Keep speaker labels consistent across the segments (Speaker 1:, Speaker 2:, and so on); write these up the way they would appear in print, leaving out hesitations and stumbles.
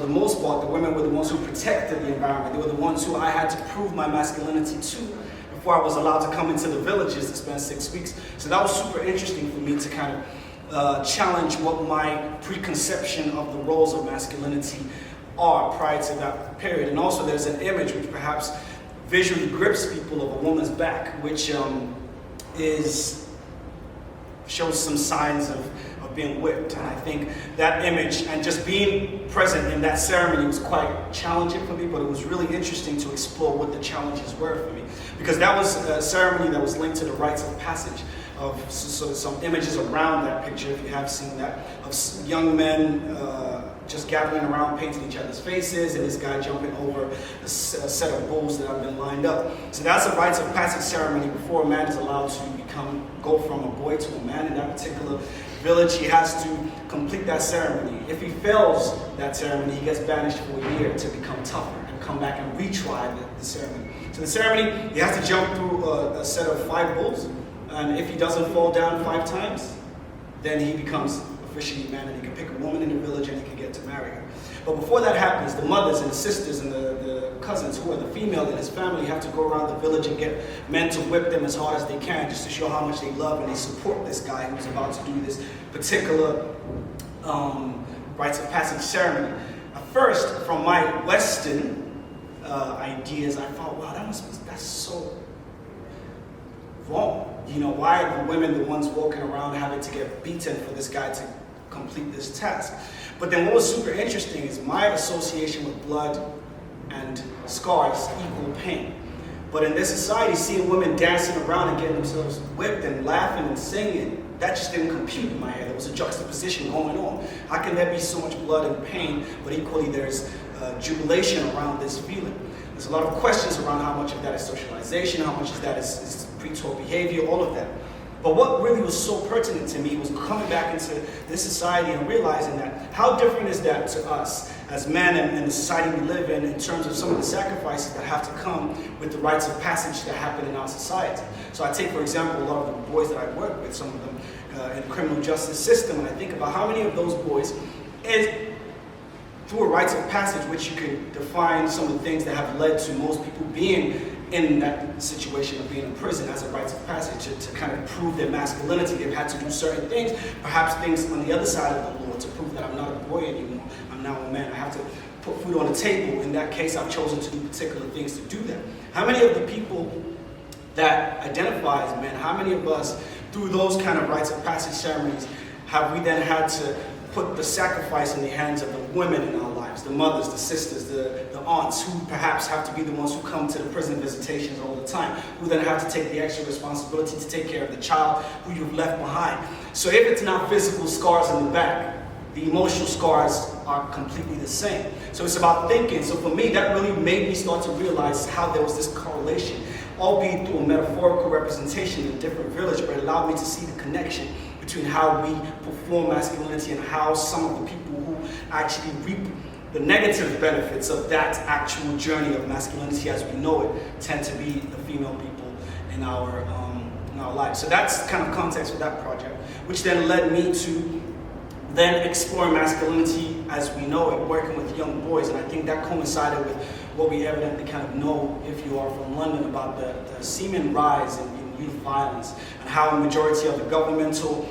Speaker 1: the most part, the women were the ones who protected the environment. They were the ones who I had to prove my masculinity to before I was allowed to come into the villages to spend 6 weeks. So that was super interesting for me to kind of challenge what my preconception of the roles of masculinity are prior to that period. And also there's an image which perhaps visually grips people of a woman's back, which shows some signs of being whipped. And I think that image and just being present in that ceremony was quite challenging for me, but it was really interesting to explore what the challenges were for me. Because that was a ceremony that was linked to the rites of passage. So some images around that picture, if you have seen that, of young men just gathering around, painting each other's faces, and this guy jumping over a set of bulls that have been lined up. So that's a rites of passage ceremony before a man is allowed to go from a boy to a man in that particular village. He has to complete that ceremony. If he fails that ceremony, he gets banished for a year to become tougher and come back and retry the ceremony. So the ceremony, he has to jump through a set of 5 bulls, and if he doesn't fall down 5 times, then he becomes officially a man, and he can pick a woman in the village and he can get to marry her. But before that happens, the mothers and the sisters and the cousins, who are the female in his family, have to go around the village and get men to whip them as hard as they can, just to show how much they love and they support this guy who's about to do this particular rites of passage ceremony. At first, from my Western ideas, I thought, wow, that's so wrong. You know, why are the women the ones walking around having to get beaten for this guy to complete this task? But then what was super interesting is my association with blood and scars equal pain. But in this society, seeing women dancing around and getting themselves whipped and laughing and singing, that just didn't compute in my head. There was a juxtaposition going on. How can there be so much blood and pain, but equally there's jubilation around this feeling? There's a lot of questions around how much of that is socialization, how much of that is pre-taught behavior, all of that. But what really was so pertinent to me was coming back into this society and realizing that how different is that to us as men and the society we live in terms of some of the sacrifices that have to come with the rites of passage that happen in our society. So I take, for example, a lot of the boys that I work with, some of them in the criminal justice system, and I think about how many of those boys, through a rites of passage, which you can define some of the things that have led to most people being in that situation of being in prison as a rites of passage to kind of prove their masculinity. They've had to do certain things, perhaps things on the other side of the law to prove that I'm not a boy anymore, I'm now a man. I have to put food on the table. In that case, I've chosen to do particular things to do that. How many of the people that identify as men, how many of us, through those kind of rites of passage ceremonies, have we then had to put the sacrifice in the hands of the women in our lives, the mothers, the sisters, the aunts, who perhaps have to be the ones who come to the prison visitations all the time, who then have to take the extra responsibility to take care of the child who you've left behind. So if it's not physical scars in the back, the emotional scars are completely the same. So it's about thinking. So for me, that really made me start to realize how there was this correlation, albeit through a metaphorical representation in a different village, but it allowed me to see the connection between how we perform masculinity and how some of the people who actually reap the negative benefits of that actual journey of masculinity as we know it tend to be the female people in our lives. So that's kind of context for that project, which then led me to then explore masculinity as we know it, working with young boys. And I think that coincided with what we evidently kind of know, if you are from London, about the seeming rise in youth violence and how a majority of the governmental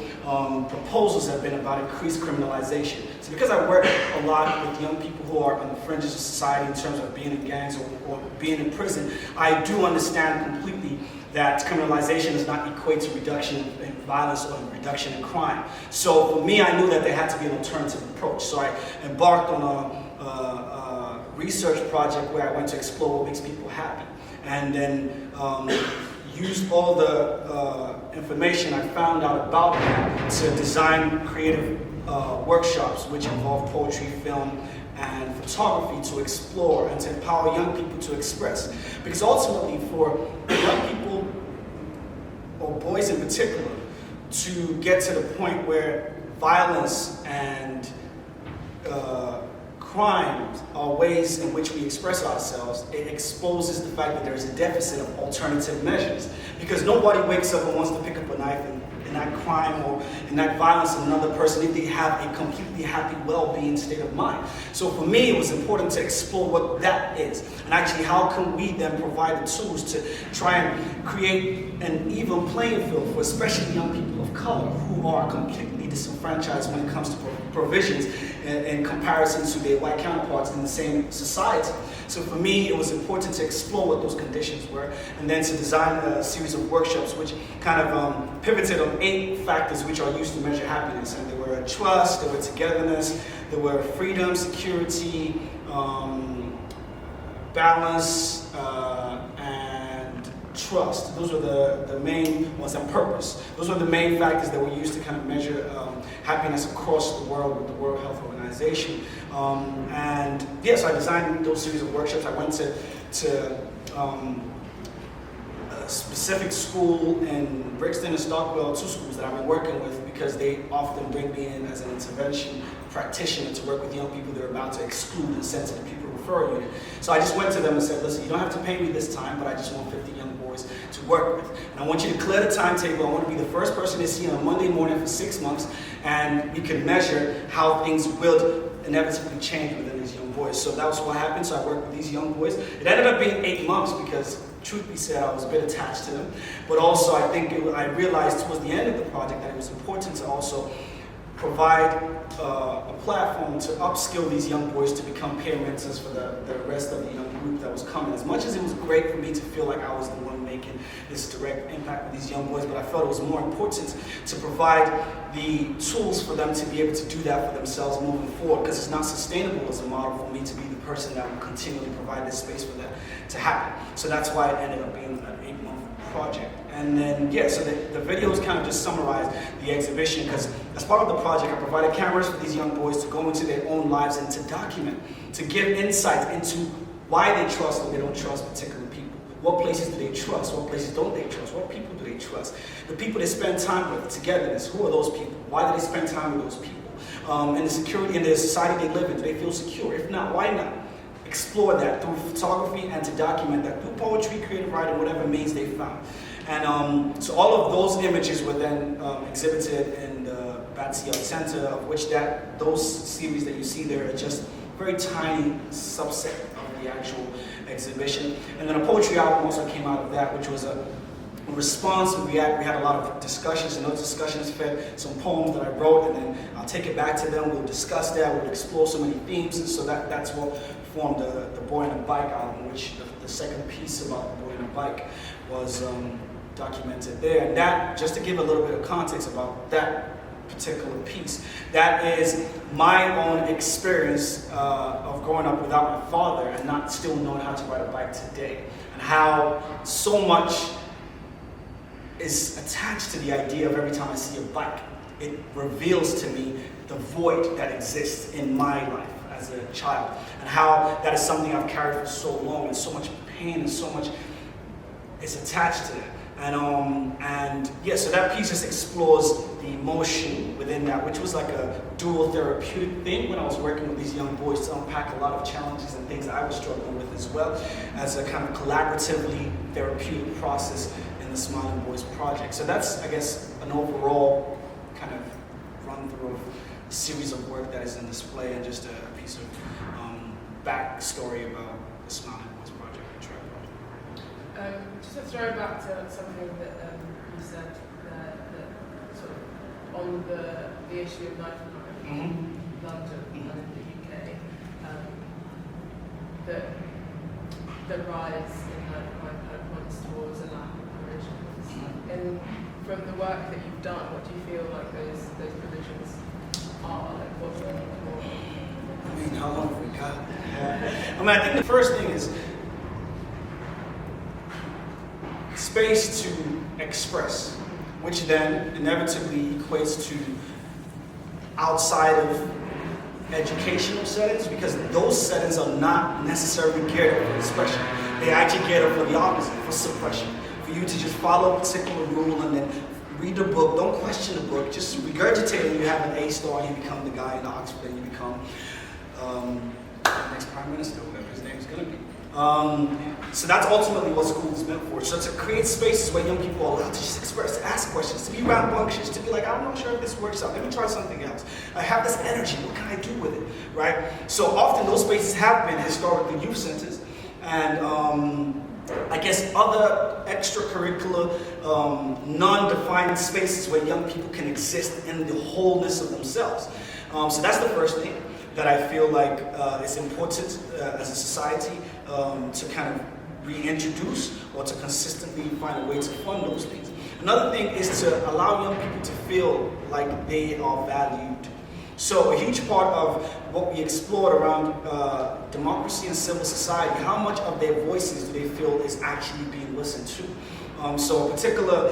Speaker 1: proposals have been about increased criminalization. So because I work a lot with young people who are on the fringes of society in terms of being in gangs or being in prison, I do understand completely that criminalization does not equate to reduction in violence or reduction in crime. So for me, I knew that there had to be an alternative approach. So I embarked on a research project where I went to explore what makes people happy, and then used all the information I found out about that to design creative workshops which involve poetry, film, and photography to explore and to empower young people to express. Because ultimately for young people, or boys in particular, to get to the point where violence and crime are ways in which we express ourselves, it exposes the fact that there is a deficit of alternative measures. Because nobody wakes up and wants to pick up a knife and that crime or in that violence in another person if they have a completely happy, well-being state of mind. So for me, it was important to explore what that is, and actually how can we then provide the tools to try and create an even playing field for especially young people of color who are completely disenfranchised when it comes to provisions in comparison to their white counterparts in the same society. So for me, it was important to explore what those conditions were, and then to design a series of workshops which kind of pivoted on 8 factors which are used to measure happiness. And there were trust, there were togetherness, there were freedom, security, balance, and trust. Those were the main ones, and purpose. Those were the main factors that were used to kind of measure happiness across the world with the World Health Organization. And yes, I designed those series of workshops. I went to a specific school in Brixton and Stockwell, 2 schools that I've been working with, because they often bring me in as an intervention practitioner to work with young people they're about to exclude and send to the people referral unit. So I just went to them and said, listen, you don't have to pay me this time, but I just want 50 young boys to work with. And I want you to clear the timetable. I want to be the first person they see on a Monday morning for 6 months, and we can measure how things will inevitably change within these young boys. So that was what happened. So I worked with these young boys. It ended up being 8 months because, truth be said, I was a bit attached to them. But also I think I realized towards the end of the project that it was important to also provide a platform to upskill these young boys to become peer mentors for the rest of the young group that was coming. As much as it was great for me to feel like I was the one making this direct impact with these young boys, but I felt it was more important to provide the tools for them to be able to do that for themselves moving forward, because it's not sustainable as a model for me to be the person that will continually provide this space for that to happen. So that's why it ended up being an 8-month project. And then, yeah, so the videos kind of just summarize the exhibition, because as part of the project, I provided cameras for these young boys to go into their own lives and to document, to give insights into why they trust or they don't trust particular people. What places do they trust? What places don't they trust? What people do they trust? The people they spend time with, togetherness, who are those people? Why do they spend time with those people? And the security in the society they live in, do they feel secure? If not, why not? Explore that through photography and to document that through poetry, creative writing, whatever means they found. And so all of those images were then exhibited in the Batsy Art Center, of which those series that you see there are just a very tiny subset of the actual exhibition. And then a poetry album also came out of that, which was a response. We had a lot of discussions, and those discussions fed some poems that I wrote, and then I'll take it back to them. We'll discuss that. We'll explore so many themes, and so that's what formed the Boy on a Bike album, which the second piece about the Boy on a Bike was documented there. And that, just to give a little bit of context about that particular piece, that is my own experience of growing up without my father and not still knowing how to ride a bike today, and how so much is attached to the idea of every time I see a bike, it reveals to me the void that exists in my life as a child, and how that is something I've carried for so long, and so much pain and so much is attached to it. And yeah, so that piece just explores the emotion within that, which was like a dual therapeutic thing when I was working with these young boys to unpack a lot of challenges and things I was struggling with, as well as a kind of collaboratively therapeutic process in the Smiling Boys project. So that's, I guess, an overall kind of run through of a series of work that is in display, and just a piece of backstory about the Smiling Boys project.
Speaker 2: Just to throw back to something that you said that sort of on the issue of knife crime in London and in the UK, that the rise in knife crime kind of points towards a lack of provisions. And from the work that you've done, what do you feel like those provisions are? Like, what do you need more?
Speaker 1: I mean, how long have we got? I mean, I think the first thing is space to express, which then inevitably equates to outside of educational settings, because those settings are not necessarily geared up for expression. They actually geared up for the opposite, for suppression. For you to just follow a particular rule and then read the book, don't question the book, just regurgitate it, and you have an A star, and you become the guy in Oxford, and you become the next prime minister, whatever his name is going to be. So that's ultimately what school is meant for. So to create spaces where young people are allowed to just express, to ask questions, to be rambunctious, to be like, I'm not sure if this works out, let me try something else. I have this energy, what can I do with it, right? So often those spaces have been historically youth centers, and I guess other extracurricular, non-defined spaces where young people can exist in the wholeness of themselves. So that's the first thing that I feel like is important as a society to kind of reintroduce or to consistently find a way to fund those things. Another thing is to allow young people to feel like they are valued. So a huge part of what we explored around democracy and civil society, how much of their voices do they feel is actually being listened to? So a particular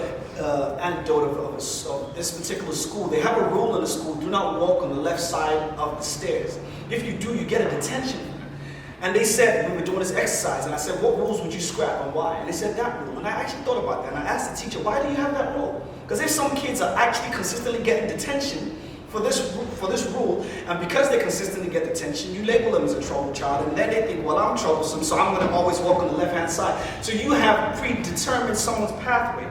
Speaker 1: anecdote of this particular school, they have a rule in the school: do not walk on the left side of the stairs. If you do, you get a detention. And they said, we were doing this exercise, and I said, what rules would you scrap and why? And they said that rule. And I actually thought about that, and I asked the teacher, why do you have that rule? Because if some kids are actually consistently getting detention for this rule, and because they consistently get detention, you label them as a troubled child, and then they think, well, I'm troublesome, so I'm going to always walk on the left-hand side. So you have predetermined someone's pathway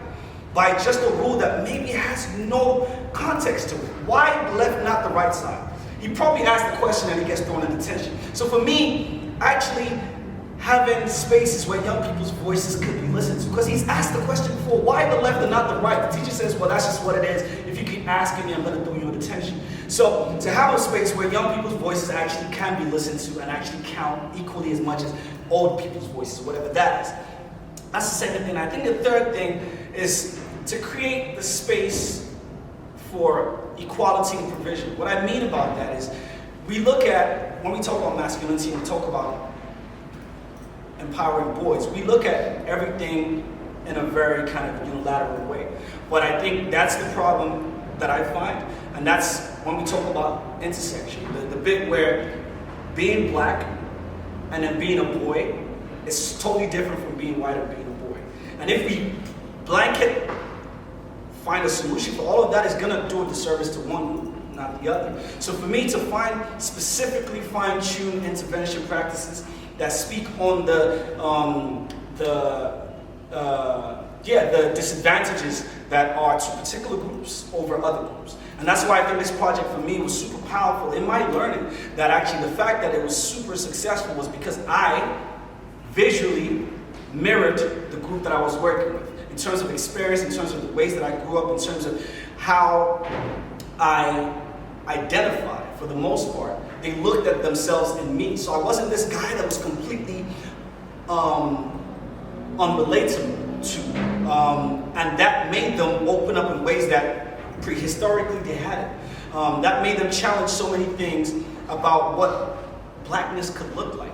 Speaker 1: by just a rule that maybe has no context to it. Why the left, not the right side? He probably asked the question and he gets thrown in detention. So for me, actually having spaces where young people's voices could be listened to, because he's asked the question before, why the left and not the right? The teacher says, well, that's just what it is. If you keep asking me, I'm going to throw you in detention. So to have a space where young people's voices actually can be listened to and actually count equally as much as old people's voices, whatever that is. That's the second thing. I think the third thing is to create the space for equality and provision. What I mean about that is, we look at, when we talk about masculinity and we talk about empowering boys, we look at everything in a very kind of unilateral way. But I think that's the problem that I find, and that's when we talk about intersection, the bit where being black and then being a boy is totally different from being white or being a boy. And if we blanket find a solution for all of that, is going to do a disservice to one group, not the other. So for me to find specifically fine-tuned intervention practices that speak on the disadvantages that are to particular groups over other groups. And that's why I think this project for me was super powerful in my learning, that actually the fact that it was super successful was because I visually mirrored the group that I was working with. In terms of experience, in terms of the ways that I grew up, in terms of how I identified, for the most part, they looked at themselves in me. So I wasn't this guy that was completely unrelatable to. And that made them open up in ways that prehistorically they hadn't. That made them challenge so many things about what blackness could look like.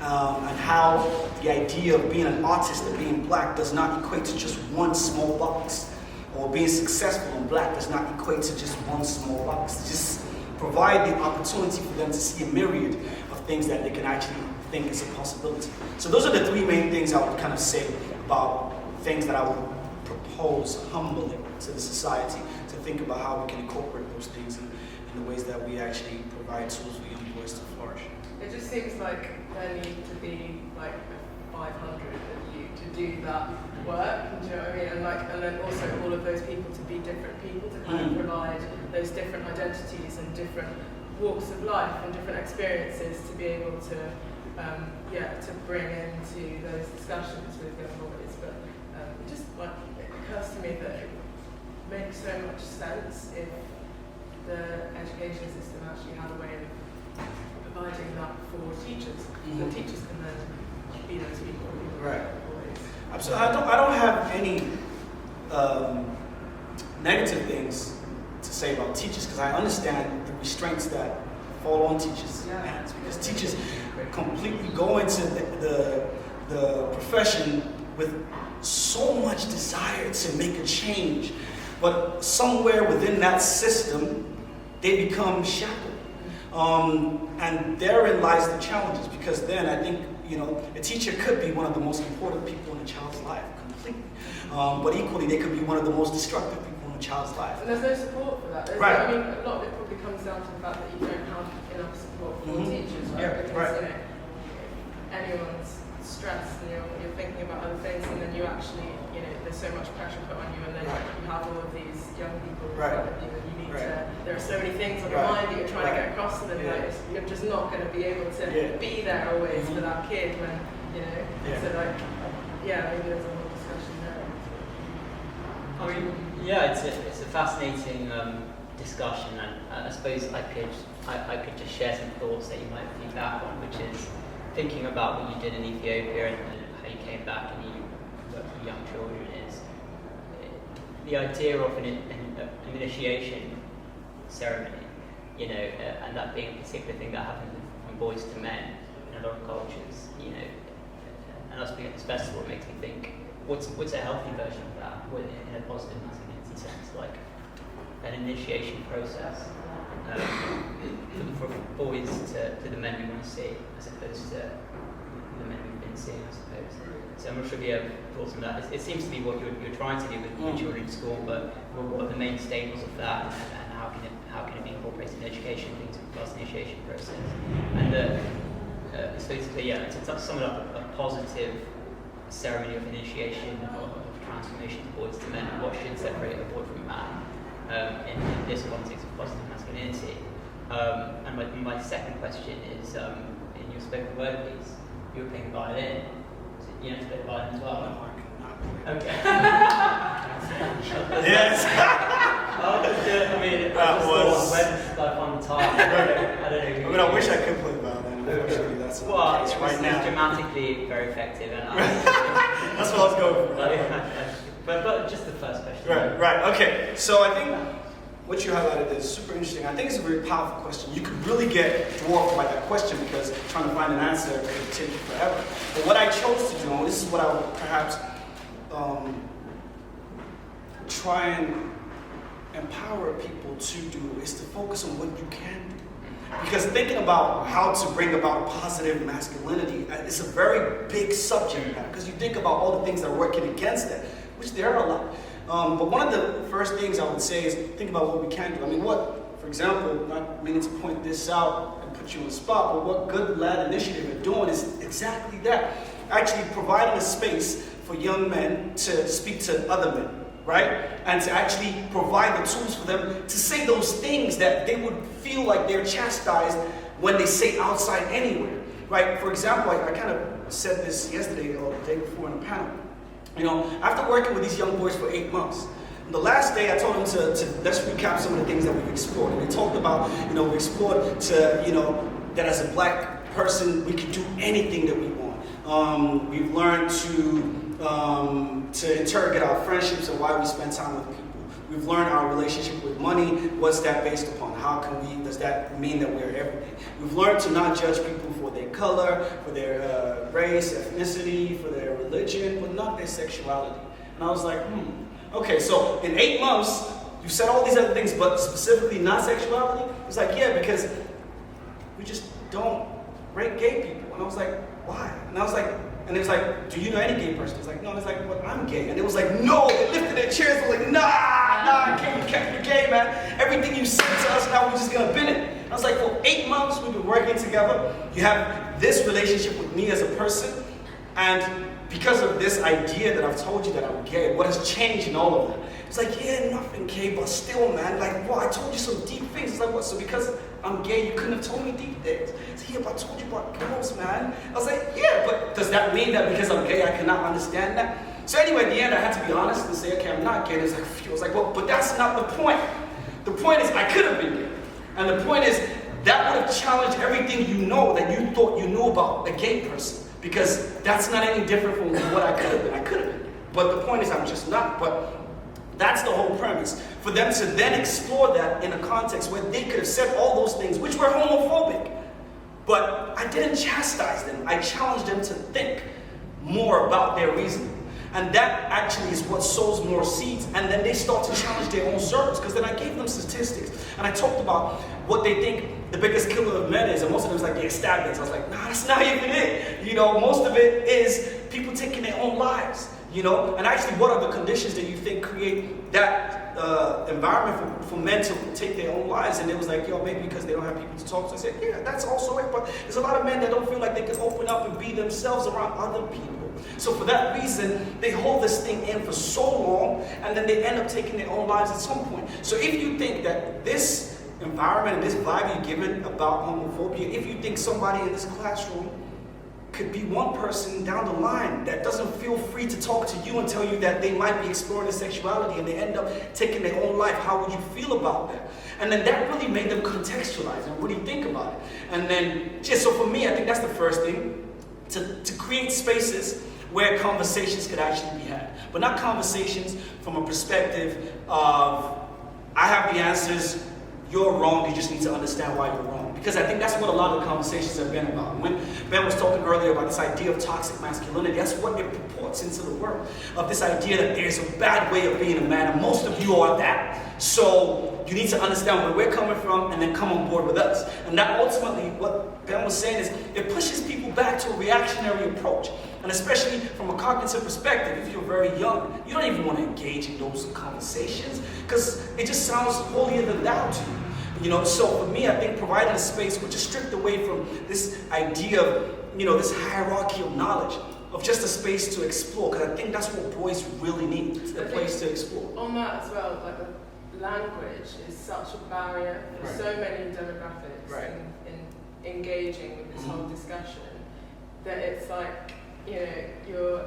Speaker 1: And how the idea of being an artist and being black does not equate to just one small box, or being successful in black does not equate to just one small box. Just provide the opportunity for them to see a myriad of things that they can actually think is a possibility. So those are the three main things I would kind of say about things that I would propose humbly to the society, to think about how we can incorporate those things in the ways that we actually provide tools for young boys to flourish.
Speaker 2: It just seems like there need to be like 500 of you to do that work, do you know what I mean? And then also all of those people to be different people, to kind of provide those different identities and different walks of life and different experiences to be able to, to bring into those discussions with young boys. But it just it occurs to me that it makes so much sense if the education system actually had a way of providing that for teachers, so teachers can then be those people.
Speaker 1: Right. Absolutely. I don't have any negative things to say about teachers, because I understand the restraints that fall on teachers' hands, because teachers completely go into the profession with so much desire to make a change, but somewhere within that system they become shackled. And therein lies the challenges, because then I think, a teacher could be one of the most important people in a child's life, completely. But equally, they could be one of the most destructive people in a child's life.
Speaker 2: And there's no support for that.
Speaker 1: Right.
Speaker 2: I mean, a lot of it probably comes down to the fact that you don't have enough support for teachers, right?
Speaker 1: Yeah,
Speaker 2: because,
Speaker 1: right.
Speaker 2: Anyone's stressed and you're thinking about other things, and then you actually, there's so much pressure put on you, and then you have all of these young people that you need to. There are so many things on your mind that you're trying to get across to them. Like, you're just not going to be able to be there always for that kid when So maybe there's a whole discussion there.
Speaker 3: I mean, it's a fascinating discussion, and I suppose I could just share some thoughts that you might feedback on, which is thinking about what you did in Ethiopia and how you came back and you worked with young children. Is the idea of an initiation ceremony, and that being a particular thing that happens from boys to men in a lot of cultures, and us being at this festival makes me think, what's a healthy version of that, in a positive masculinity sense, like an initiation process for boys to the men we want to see, as opposed to the men we've been seeing, I suppose. So I'm not sure if you have thoughts on that. It seems to be what you're trying to do with children in school, but what are the main staples of that, and how can it be incorporated in education, things plus initiation process? And so basically, to sum it up, a positive ceremony of initiation of transformation of boys to men, and what should separate a boy from a man in this context of positive masculinity. And my second question is, in your spoken word piece, you were playing the violin. You know to play the violin as well?
Speaker 1: No, I cannot.
Speaker 3: Okay.
Speaker 1: Yes.
Speaker 3: That was on the time. I don't know.
Speaker 1: I wish I could play the violin. Unfortunately, that's not the case right now.
Speaker 3: It's dramatically very effective, and
Speaker 1: that's what I was going for.
Speaker 3: But just the first question.
Speaker 1: Right. Okay. So I think what you highlighted is super interesting. I think it's a very powerful question. You could really get dwarfed by that question because trying to find an answer could take you forever. But what I chose to do, and this is what I would perhaps try and empower people to do, is to focus on what you can do. Because thinking about how to bring about positive masculinity is a very big subject matter, because you think about all the things that are working against that, which there are a lot. But one of the first things I would say is think about what we can do. I mean, for example, not meaning to point this out and put you on the spot, but what Good Lad Initiative are doing is exactly that. Actually providing a space for young men to speak to other men, right? And to actually provide the tools for them to say those things that they would feel like they're chastised when they say outside anywhere, right? For example, I kind of said this yesterday or the day before in a panel. After working with these young boys for 8 months, the last day I told them to let's recap some of the things that we've explored. And we talked about, we explored that as a black person, we can do anything that we want. We've learned to interrogate our friendships and why we spend time with people. We've learned our relationship with money. What's that based upon? Does that mean that we're everything? We've learned to not judge people for their color, for their race, ethnicity, for their religion, but not their sexuality. And I was like, okay, so in 8 months, you said all these other things, but specifically not sexuality? It's like, yeah, because we just don't rate gay people. And I was like, why? And it was like, do you know any gay person? It's like, no. It's like, well, I'm gay. And it was like, no. They lifted their chairs. They were like, nah, I can't. You're gay, man. Everything you said to us, now we're just gonna bin it. I was like, for 8 months we've been working together. You have this relationship with me as a person, and because of this idea that I've told you that I'm gay, what has changed in all of that? It's like, yeah, nothing gay, but still, man, like, wow, I told you some deep things. It's like, what? So because I'm gay, you couldn't have told me deep things? It's like, yeah, but I told you about girls, man. I was like, yeah, but does that mean that because I'm gay, I cannot understand that? So anyway, at the end, I had to be honest and say, okay, I'm not gay. And it's like, phew. I was like, well, but that's not the point. The point is, I could have been gay. And the point is, that would have challenged everything you know that you thought you knew about a gay person. Because that's not any different from what I could have been. I could have been. But the point is, I'm just not. But that's the whole premise. For them to then explore that in a context where they could have said all those things, which were homophobic. But I didn't chastise them. I challenged them to think more about their reasoning. And that actually is what sows more seeds. And then they start to challenge their own circles. Because then I gave them statistics. And I talked about what they think the biggest killer of men is. And most of them was like, they're stagnants. I was like, nah, that's not even it. Most of it is people taking their own lives. And actually, what are the conditions that you think create that that environment for men to take their own lives, and it was like, yo, maybe because they don't have people to talk to. I said, yeah, that's also it, but there's a lot of men that don't feel like they can open up and be themselves around other people. So for that reason, they hold this thing in for so long, and then they end up taking their own lives at some point. So if you think that this environment and this vibe you're given about homophobia, if you think somebody in this classroom could be one person down the line that doesn't feel free to talk to you and tell you that they might be exploring their sexuality and they end up taking their own life, how would you feel about that? And then that really made them contextualize and really think about it. And then, just so for me, I think that's the first thing, to create spaces where conversations could actually be had. But not conversations from a perspective of, I have the answers, you're wrong, you just need to understand why you're wrong. Because I think that's what a lot of the conversations have been about. When Ben was talking earlier about this idea of toxic masculinity, that's what it purports into the world. Of this idea that there's a bad way of being a man, and most of you are that. So you need to understand where we're coming from and then come on board with us. And that ultimately, what Ben was saying is, it pushes people back to a reactionary approach. And especially from a cognitive perspective, if you're very young, you don't even want to engage in those conversations because it just sounds holier than thou to you. You know, so for me, I think providing a space which is stripped away from this idea of, you know, this hierarchy of knowledge, of just a space to explore, because I think that's what boys really need, a place to explore.
Speaker 2: On that as well, like the language is such a barrier for
Speaker 1: Right.
Speaker 2: so many demographics
Speaker 1: Right.
Speaker 2: in engaging with this whole discussion, that it's like, you know,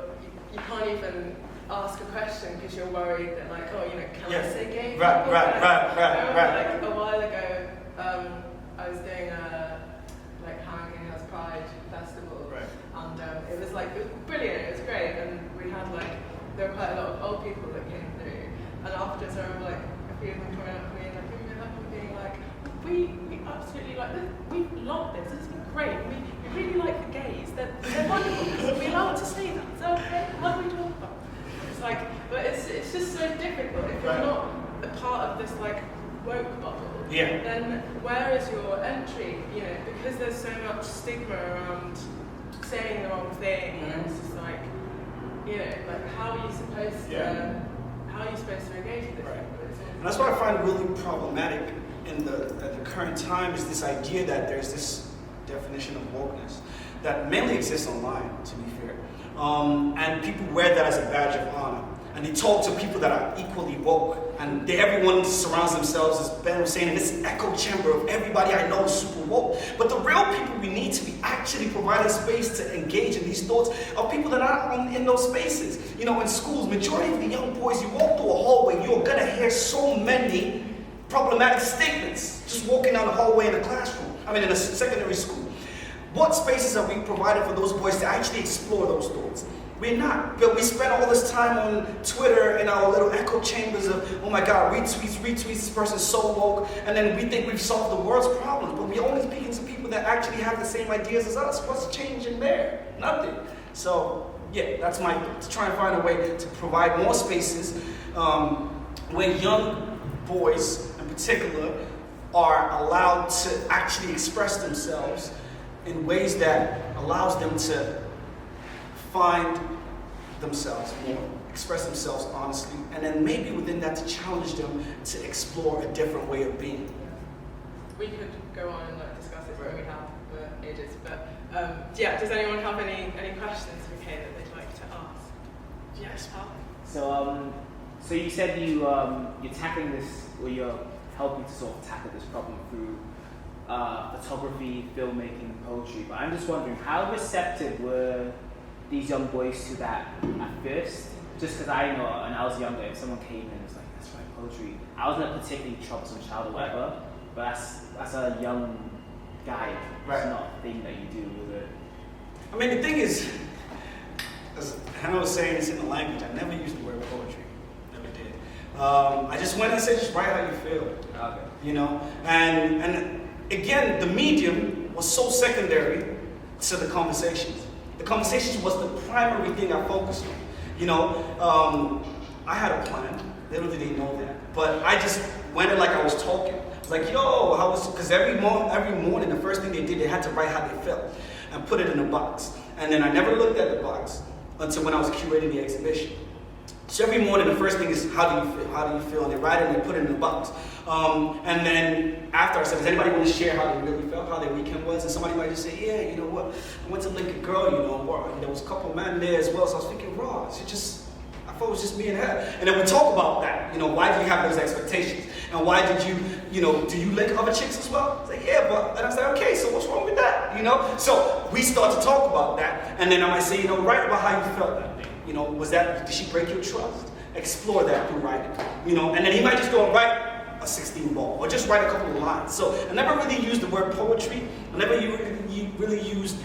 Speaker 2: you can't even ask a question because you're worried that, like, oh, you know, can I say gay?
Speaker 1: Right.
Speaker 2: Like a while ago, I was doing a Haringey House Pride festival,
Speaker 1: Right.
Speaker 2: and it was brilliant. It was great, and we had there were quite a lot of old people that came through, and afterwards I remember a few of them coming up to me and giving me a hug and being like, we absolutely like this. We love this. This has been great. We really like the gays. They're wonderful. Are we allowed to say that? Is that okay? What are we talking about? But it's just so difficult if you're not a part of this woke bubble.
Speaker 1: Yeah.
Speaker 2: Then where is your entry? You know, because there's so much stigma around saying the wrong thing, and it's just you know, how are you supposed to? How are you supposed to engage with this?
Speaker 1: Right. And that's what I find really problematic at the current time is this idea that there's this definition of wokeness that mainly exists online, to be fair. And people wear that as a badge of honor. And they talk to people that are equally woke. And everyone surrounds themselves, as Ben was saying, in this echo chamber of everybody I know is super woke. But the real people we need to be actually providing space to engage in these thoughts are people that aren't in those spaces. You know, in schools, majority of the young boys, you walk through a hallway, you're going to hear so many problematic statements just walking down the hallway in a classroom. I mean, in a secondary school. What spaces are we providing for those boys to actually explore those thoughts? We're not. But we spend all this time on Twitter in our little echo chambers of, oh my God, retweets, this person's so woke, and then we think we've solved the world's problems, but we're only speaking to people that actually have the same ideas as us. What's changing there? Nothing. So, yeah, that's my thing, to try and find a way to provide more spaces where young boys, in particular, are allowed to actually express themselves in ways that allows them to find themselves more, express themselves honestly, and then maybe within that to challenge them to explore a different way of being.
Speaker 2: We could go on and discuss it, but we have for ages. But does anyone have any questions for Kay that they'd like to ask? Yes, Pal.
Speaker 4: So you said you're tackling this, or you're helping to sort of tackle this problem through photography, filmmaking, poetry. But I'm just wondering, how receptive were these young boys to that at first? Just because I know, when I was younger, if someone came in and was like, "Let's write poetry," I wasn't a particularly troublesome child or whatever. But that's a young guy. It's not a thing that you do with it.
Speaker 1: I mean, the thing is, as Hannah was saying, it's in the language. I never used the word poetry. Never did. I just went and said, just write how you feel.
Speaker 4: Okay.
Speaker 1: You know, and again, the medium was so secondary to the conversations. The conversations was the primary thing I focused on. You know, I had a plan. Little did they know that. But I just went in like I was talking. I was like, yo, how was, because every morning, the first thing they did, they had to write how they felt and put it in a box. And then I never looked at the box until when I was curating the exhibition. So every morning, the first thing is, how do you feel? How do you feel? And they write it and they put it in the box. And then after I said, does anybody want to share how they really felt, how their weekend was? And somebody might just say, yeah, you know what? I went to Lincoln Girl, you know, and there was a couple of men there as well. So I was thinking, raw. I thought it was just me and her. And then we talk about that. You know, why do you have those expectations? And why did you, you know, do you lick other chicks as well? It's like, yeah, but, and I was like, okay, so what's wrong with that? You know? So we start to talk about that. And then I might say, you know, write about how you felt that day. You know, did she break your trust? Explore that through writing. You know, and then he might just go and write a 16 ball or just write a couple of lines. So I never really used the word poetry. I never really used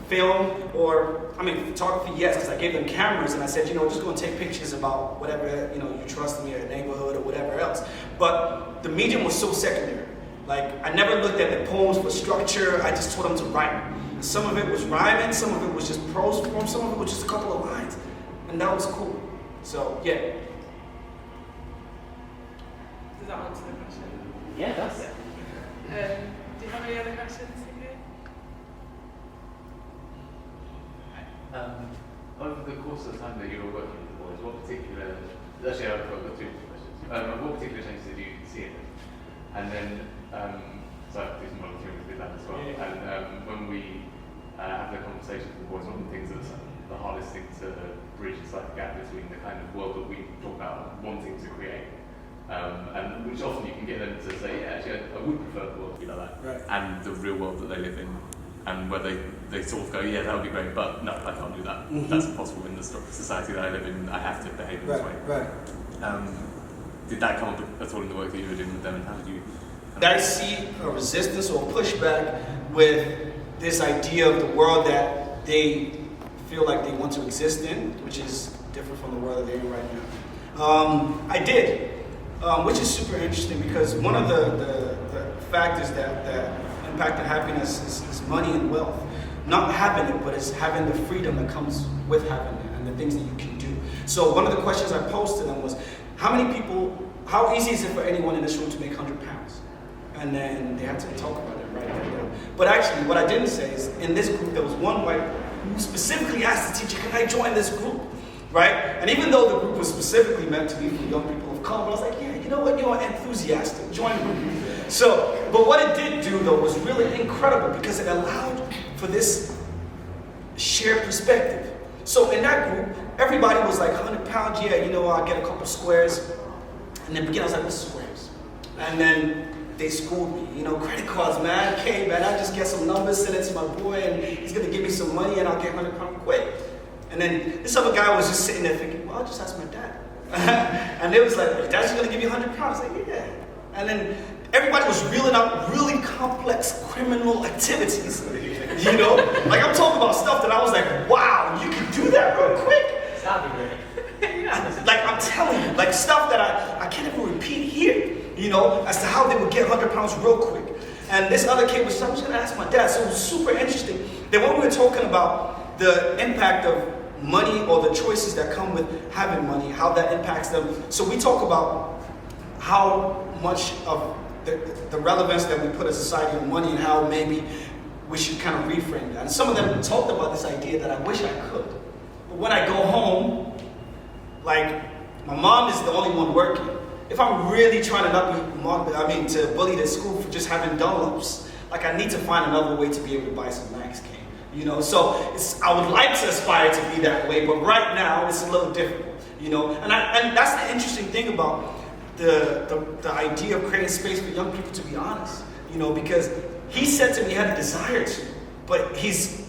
Speaker 1: film photography, yes, because I gave them cameras and I said, you know, just go and take pictures about whatever, you know, you trust me or the neighborhood or whatever else. But the medium was so secondary. Like, I never looked at the poems for structure. I just told them to write. And some of it was rhyming, some of it was just prose form, some of it was just a couple of lines. And that was cool. So, yeah.
Speaker 2: Does that answer the question?
Speaker 4: Yeah, it does.
Speaker 2: Do you have any other questions?
Speaker 5: Over the course of the time that you were working with the boys, actually I've got two questions. What particular changes did you see in them? And then, so I do some volunteering with that as well.
Speaker 1: Yeah.
Speaker 5: And when we have the conversations with the boys, one of the things that's the hardest thing to bridge is like the gap between the kind of world that we talk about wanting to create, and which often you can get them to say, yeah, actually I would prefer the world to be like that,
Speaker 1: Right.
Speaker 5: and the real world that they live in. And where they sort of go, yeah, that would be great, but no, I can't do that.
Speaker 1: Mm-hmm.
Speaker 5: That's impossible in the society that I live in. I have to behave in this way.
Speaker 1: Right.
Speaker 5: Did that come up at all in the work that you were doing with them, and how did you?
Speaker 1: I see a resistance or pushback with this idea of the world that they feel like they want to exist in, which is different from the world that they're in right now. I did, which is super interesting because one of the factors that impact on happiness is money and wealth. Not having it, but it's having the freedom that comes with having it and the things that you can do. So one of the questions I posed to them was, how easy is it for anyone in this room to make 100 pounds? And then they had to talk about it, write that down. But actually, what I didn't say is, in this group, there was one white boy who specifically asked the teacher, can I join this group? Right? And even though the group was specifically meant to be for young people of color, I was like, yeah, you know what, you're enthusiastic, join the group. So, but what it did do though was really incredible because it allowed for this shared perspective. So in that group, everybody was like 100 pounds, yeah, you know, I'll get a couple squares. And then beginning, I was like, what's squares? And then they schooled me, you know, credit cards, man, okay, man, I just get some numbers, send it to my boy, and he's gonna give me some money and I'll get 100 pounds quick. And then this other guy was just sitting there thinking, well, I'll just ask my dad. And they was like, well, dad's gonna give you 100 pounds. I was like, yeah. And then everybody was reeling out really complex criminal activities, you know? Like I'm talking about stuff that I was like, wow, you can do that real quick.
Speaker 3: That'd be great.
Speaker 1: Like I'm telling you, like stuff that I can't even repeat here, you know, as to how they would get 100 pounds real quick. And this other kid was, I'm just gonna ask my dad. So it was super interesting. Then when we were talking about the impact of money or the choices that come with having money, how that impacts them. So we talk about how much of the relevance that we put as a society on money and how maybe we should kind of reframe that. And some of them talked about this idea that I wish I could. But when I go home, like my mom is the only one working. If I'm really trying to not be to bully the school for just having Dunlops, like I need to find another way to be able to buy some Max King. You know, so I would like to aspire to be that way, but right now it's a little difficult, you know. And that's the interesting thing about the idea of creating space for young people to be honest, you know, because he said to me he had a desire to, but his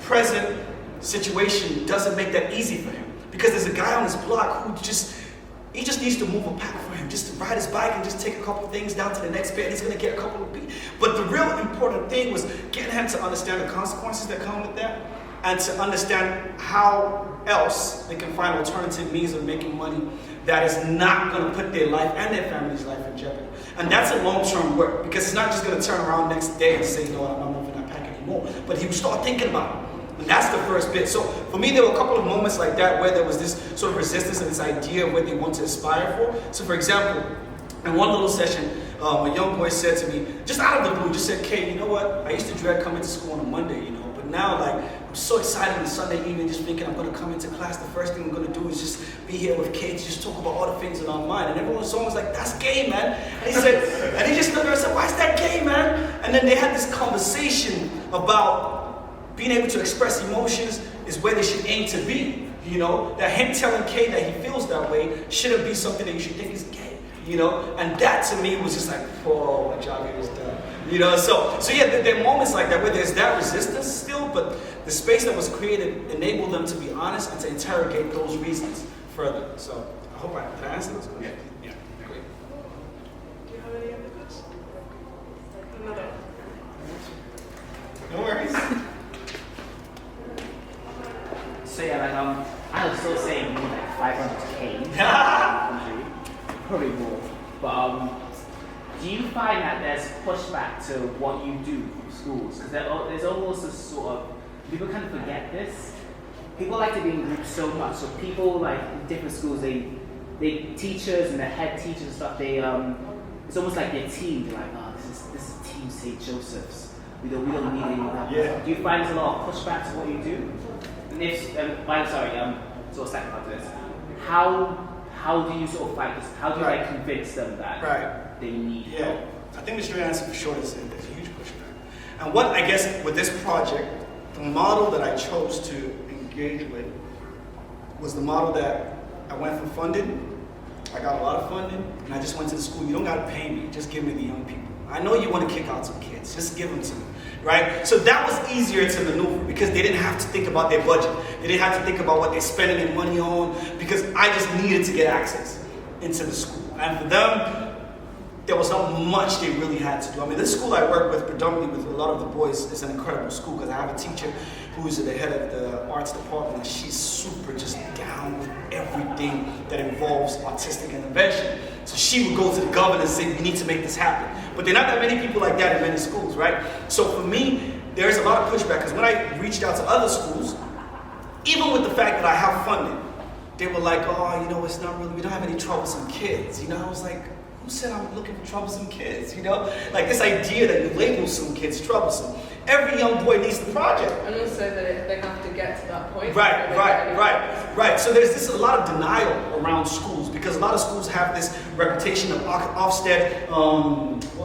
Speaker 1: present situation doesn't make that easy for him. Because there's a guy on his block who he just needs to move a pack for him, just to ride his bike and just take a couple things down to the next bit, and he's gonna get a couple of beats. But the real important thing was getting him to understand the consequences that come with that, and to understand how else they can find alternative means of making money that is not gonna put their life and their family's life in jeopardy. And that's a long-term work, because it's not just gonna turn around next day and say, no, I'm not moving that pack anymore. But he would start thinking about it. And that's the first bit. So for me, there were a couple of moments like that where there was this sort of resistance and this idea of what they want to aspire for. So for example, in one little session, a young boy said to me, just out of the blue, just said, Kay, you know what? I used to dread coming to school on a Monday, you know, but But now, like, I'm so excited on Sunday evening, just thinking I'm going to come into class. The first thing I'm going to do is just be here with kids, just talk about all the things in our mind. And everyone's always like, that's gay, man. And he just looked at her and said, why is that gay, man? And then they had this conversation about being able to express emotions is where they should aim to be. You know, that him telling Kay that he feels that way shouldn't be something that you should think is gay. You know, and that to me was just like, whoa, my job here is done. You know, so yeah, there are moments like that where there's that resistance still, but the space that was created enabled them to be honest and to interrogate those reasons further. So I hope I answered those questions. Yeah, great.
Speaker 2: Do you have any other questions? Another.
Speaker 1: No worries.
Speaker 4: So yeah, like I was still saying maybe like 500K, probably more. But do you find that there's pushback to what you do from schools? Because there's almost a sort of, people kind of forget this. People like to be in groups so much. So people like in different schools, they teachers and the head teachers and stuff. They it's almost like their team. They're like, oh, this is Team St. Joseph's. We don't need any of that.
Speaker 1: Yeah.
Speaker 4: Do you find there's a lot of pushback to what you do? And if I'm sorry, sort of second part to this. How do you sort of fight this? How do you like convince them that they need help?
Speaker 1: I think the straight answer for sure is there's a huge pushback. And what I guess with this project, the model that I chose to engage with was the model that I went for funding. I got a lot of funding, and I just went to the school. You don't got to pay me, just give me the young people. I know you want to kick out some kids, just give them to me, right? So that was easier to maneuver because they didn't have to think about their budget. They didn't have to think about what they're spending their money on because I just needed to get access into the school. And for them, there was not much they really had to do. I mean, this school I work with, predominantly with a lot of the boys, is an incredible school because I have a teacher who's the head of the arts department, and she's super just down with everything that involves artistic intervention. So she would go to the governor and say, we need to make this happen. But there are not that many people like that in many schools, right? So for me, there's a lot of pushback because when I reached out to other schools, even with the fact that I have funding, they were like, oh, you know, it's not really, we don't have any troublesome kids. You know, I was like, who said I'm looking for troublesome kids, you know? Like this idea that you label some kids troublesome. Every young boy needs the project.
Speaker 2: And also that they have to get to that point.
Speaker 1: Right. So there's a lot of denial around schools because a lot of schools have this reputation of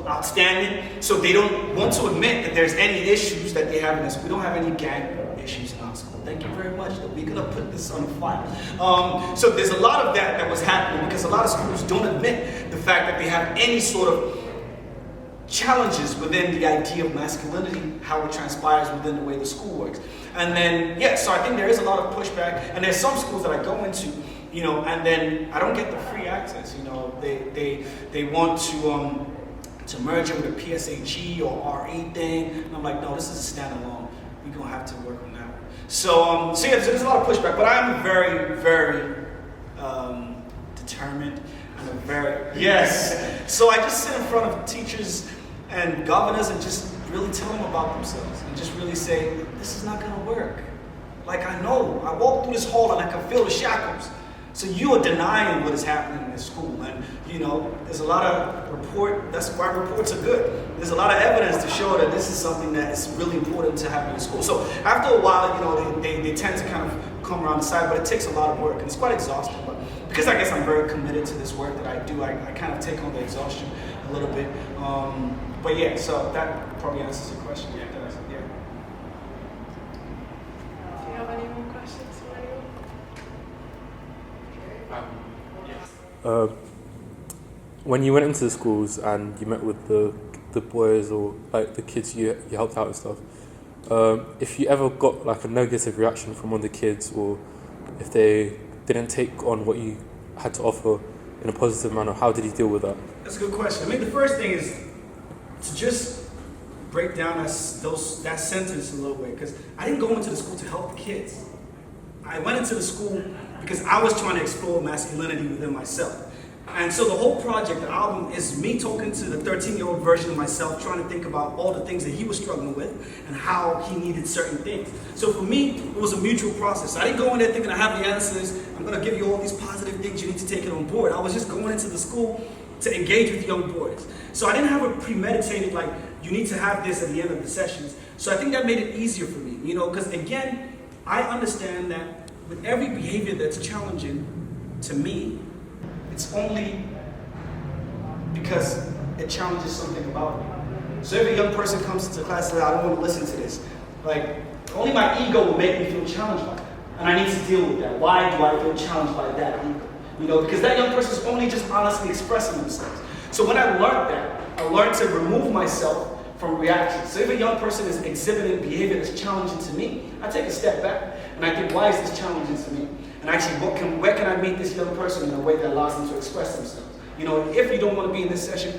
Speaker 1: outstanding. So they don't want to admit that there's any issues that they have in this. We don't have any gang issues in our school. Thank you very much. We're gonna put this on file. So there's a lot of that was happening because a lot of schools don't admit the fact that they have any sort of challenges within the idea of masculinity, how it transpires within the way the school works. And then, so I think there is a lot of pushback. And there's some schools that I go into, you know, and then I don't get the free access. You know, they want to merge it with a PSHE or RE thing. And I'm like, no, this is a standalone. We're gonna have to work on that one. So there's a lot of pushback, but I'm very, very determined. So I just sit in front of teachers and governors and just really tell them about themselves and just really say, this is not gonna work. Like I know, I walk through this hall and I can feel the shackles. So you are denying what is happening in this school. And you know, there's a lot of that's why reports are good. There's a lot of evidence to show that this is something that is really important to happen in school. So after a while, you know, they tend to kind of come around the side, but it takes a lot of work and it's quite exhausting. But because I guess I'm very committed to this work that I do, I kind of take on the exhaustion a little bit. But yeah, so that probably answers your question. Yeah, it does. Yeah.
Speaker 2: Do you have any more questions for anyone?
Speaker 6: When you went into the schools and you met with the boys or like the kids you helped out and stuff, if you ever got like a negative reaction from one of the kids, or if they didn't take on what you had to offer in a positive manner, how did you deal with that?
Speaker 1: That's a good question. I mean, the first thing is to just break down that sentence a little bit, because I didn't go into the school to help the kids. I went into the school because I was trying to explore masculinity within myself. And so the whole project, the album, is me talking to the 13-year-old version of myself, trying to think about all the things that he was struggling with and how he needed certain things. So for me, it was a mutual process. I didn't go in there thinking I have the answers, I'm going to give you all these positive things, you need to take it on board. I was just going into the school to engage with young boys. So I didn't have a premeditated, like, you need to have this at the end of the sessions. So I think that made it easier for me, because again, I understand that with every behavior that's challenging to me, it's only because it challenges something about me. So if a young person comes into class and says, I don't want to listen to this, like, only my ego will make me feel challenged by that. And I need to deal with that. Why do I feel challenged by that ego? Because that young person is only just honestly expressing themselves. So when I learned that, I learned to remove myself from reactions. So if a young person is exhibiting behavior that's challenging to me, I take a step back and I think, why is this challenging to me? And actually, where can I meet this young person in a way that allows them to express themselves? If you don't want to be in this session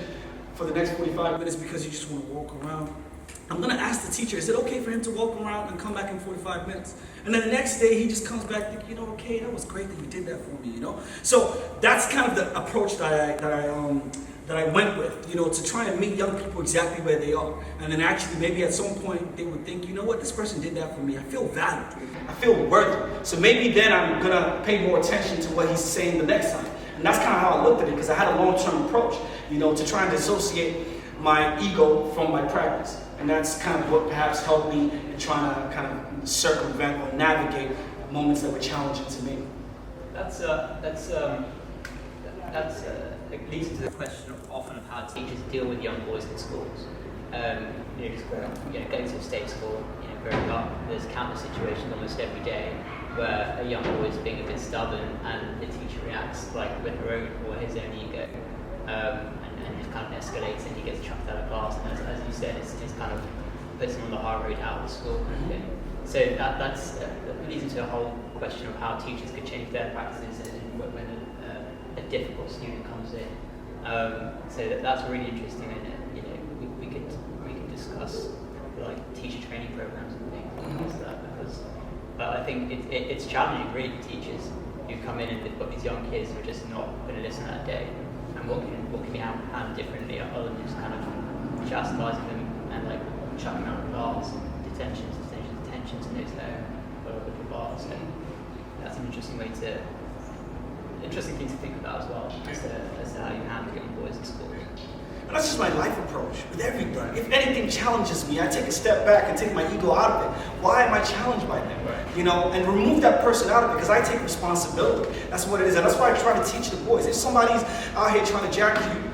Speaker 1: for the next 45 minutes because you just want to walk around, I'm going to ask the teacher, is it okay for him to walk around and come back in 45 minutes? And then the next day he just comes back thinking, okay, that was great that you did that for me, So that's kind of the approach that I went with, to try and meet young people exactly where they are. And then actually maybe at some point they would think, this person did that for me. I feel valued. I feel worthy. So maybe then I'm going to pay more attention to what he's saying the next time. And that's kind of how I looked at it, because I had a long-term approach, to try and dissociate my ego from my practice. And that's kind of what perhaps helped me in trying to kind of circumvent or navigate moments that were challenging to me.
Speaker 3: It leads to the question of often of how teachers deal with young boys in schools. Just growing up, going to a state school, growing up, there's countless situations almost every day where a young boy is being a bit stubborn and the teacher reacts like with her own or his own ego, and it kind of escalates and he gets chucked out of class. And as you said, it's kind of puts him on the hard road out of school. So that leads into a whole question of how teachers could change their practices and when a difficult student comes in. So that's really interesting, and we could discuss like teacher training programs and things like that, because I think it's challenging really for teachers who come in and they've got these young kids who are just not going to listen that day, and what can be handled differently other than just kind of chastising them and like chucking them out of class, detentions, and those there or little bars. And that's an interesting thing to think about as well, as to how you handle young boys in school.
Speaker 1: And that's just my life approach with everything. If anything challenges me, I take a step back and take my ego out of it. Why am I challenged by that?
Speaker 3: Right.
Speaker 1: And remove that person out of it, because I take responsibility. That's what it is. And that's why I try to teach the boys. If somebody's out here trying to jack you,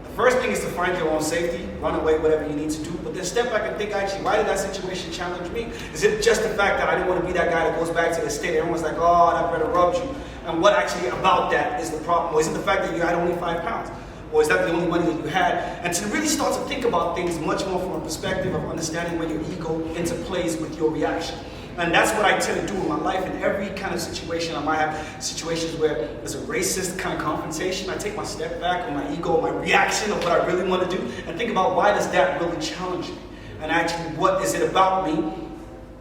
Speaker 1: the first thing is to find your own safety, run away, whatever you need to do. But then step back and think, actually, why did that situation challenge me? Is it just the fact that I didn't want to be that guy that goes back to the state? Everyone's like, oh, that brother rubbed you. And what actually about that is the problem? Or is it the fact that you had only 5 pounds? Or is that the only money that you had? And to really start to think about things much more from a perspective of understanding where your ego interplays with your reaction. And that's what I tend to do in my life. In every kind of situation, I might have situations where there's a racist kind of confrontation. I take my step back on my ego, my reaction of what I really want to do, and think about why does that really challenge me? And actually, what is it about me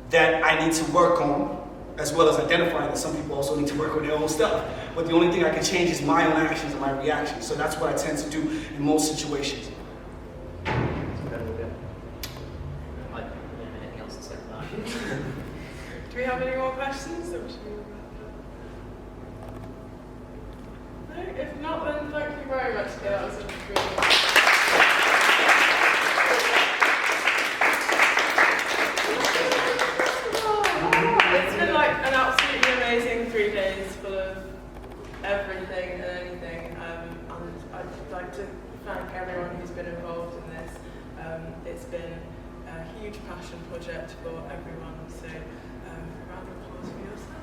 Speaker 1: that I need to work on, as well as identifying that some people also need to work on their own stuff. But the only thing I can change is my own actions and my reactions. So that's what I tend to do in most situations.
Speaker 2: Do we have any more questions? Or should we no? If not, then thank you very much. That was a really it's been like an absolutely amazing 3 days full of everything and anything. And I'd like to thank everyone who's been involved in this. It's been a huge passion project for everyone. So round of applause for yourself.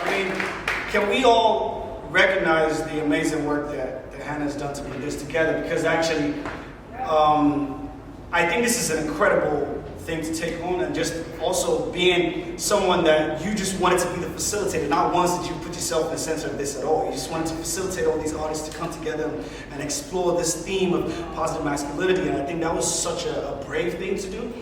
Speaker 1: I mean, can we all recognize the amazing work that Hannah's done to put this together? Because actually, I think this is an incredible thing to take on, and just also being someone that you just wanted to be the facilitator, not once did you put yourself in the center of this at all. You just wanted to facilitate all these artists to come together and explore this theme of positive masculinity, and I think that was such a brave thing to do,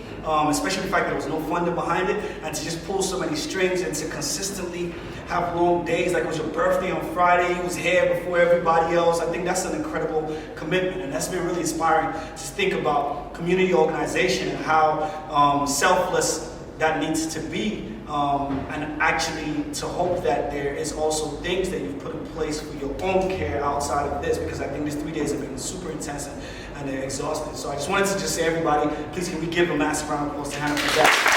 Speaker 1: especially the fact that there was no funding behind it, and to just pull so many strings and to consistently have long days, like it was your birthday on Friday, you was here before everybody else. I think that's an incredible commitment, and that's been really inspiring to think about community organization and how selfless that needs to be and actually to hope that there is also things that you've put in place for your own care outside of this, because I think these 3 days have been super intense and they're exhausting. So I just wanted to just say, everybody, please can we give a massive round of applause to Hannah for that.